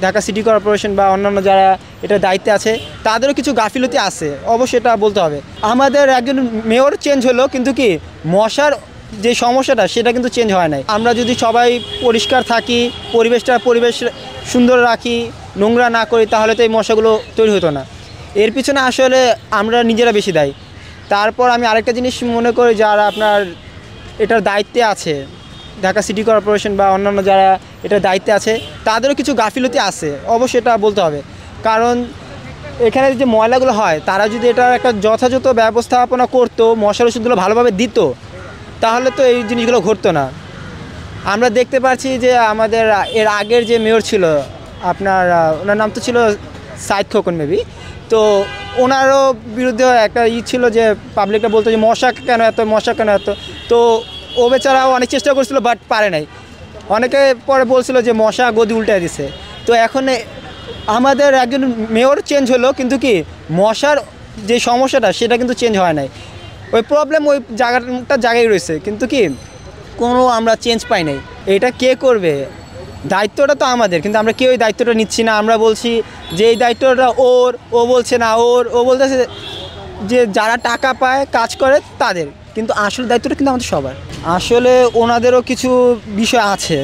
Dhaka city corporation বা অন্যান্য যারা এটার দায়িত্বে আছে তাদেরও কিছু গাফিলতি আছে, অবশ্যই এটা বলতে হবে। আমাদের একজন মেয়র চেঞ্জ হলো, কিন্তু কি মশার যে সমস্যাটা সেটা কিন্তু চেঞ্জ হয় নাই। আমরা যদি সবাই পরিষ্কার থাকি, পরিবেশ সুন্দর রাখি, নোংরা না করি, তাহলে তো এই মশাগুলো তৈরি হতো না। এর পিছনে আসলে আমরা নিজেরা বেশি দায়ী। তারপর আমি আরেকটা জিনিস মনে করি, যারা আপনার এটার দায়িত্বে আছে, ঢাকা সিটি কর্পোরেশন বা অন্যান্য যারা এটার দায়িত্বে আছে তাদেরও কিছু গাফিলতি আছে, অবশ্যই এটা বলতে হবে। কারণ এখানে যে ময়লাগুলো হয়, তারা যদি এটার একটা যথাযথ ব্যবস্থাপনা করতো, মশার ওষুধগুলো ভালোভাবে দিত, তাহলে তো এই জিনিসগুলো ঘটতো না। আমরা দেখতে পাচ্ছি যে আমাদের এর আগের যে মেয়র ছিল, আপনার ওনার নাম তো ছিল সাইদ খোকন মেবি, তো ওনারও বিরুদ্ধে একটা ছিল যে পাবলিকটা বলতো যে মশা কেন এত, তো ও বেচারাও অনেক চেষ্টা করছিল, বাট পারে নাই। অনেকে পরে বলছিল যে মশা গদি উল্টায় দিছে। তো এখন আমাদের একজন মেয়র চেঞ্জ হলো, কিন্তু কি মশার যে সমস্যাটা সেটা কিন্তু চেঞ্জ হয় নাই। ওই প্রবলেম ওই জায়গায় রয়েছে, কিন্তু কি কোনো আমরা চেঞ্জ পাই নাই। এটা কে করবে? দায়িত্বটা তো আমাদের, কিন্তু আমরা কেউ এই দায়িত্বটা নিচ্ছি না। আমরা বলছি যে এই দায়িত্বটা ওর, ও বলছে না ওর, ও বলতেছে যে যারা টাকা পায় কাজ করে তাদের, কিন্তু আসল দায়িত্বটা কিন্তু আমাদের সবার। আসলে ওনাদেরও কিছু বিষয় আছে,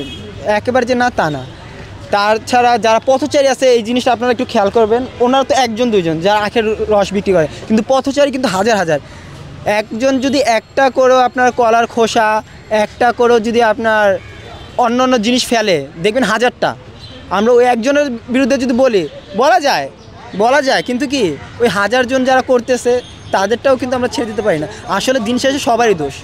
একেবারে যে না তা না। তাছাড়া যারা পথচারী আছে, এই জিনিসটা আপনারা একটু খেয়াল করবেন। ওনারা তো একজন দুইজন যারা আখের রস বিক্রি করে, কিন্তু পথচারী কিন্তু হাজার হাজার। একজন যদি একটা করেও আপনার কলার খোসা, একটা করেও যদি আপনার অন্য জিনিস ফেলে, দেখবেন হাজারটা। আমরা ওই একজনের বিরুদ্ধে যদি বলা যায়, কিন্তু কি ওই হাজারজন যারা করতেছে তাদেরটাও কিন্তু আমরা ছেড়ে দিতে পারি না। আসলে দিন শেষে সবারই দোষ।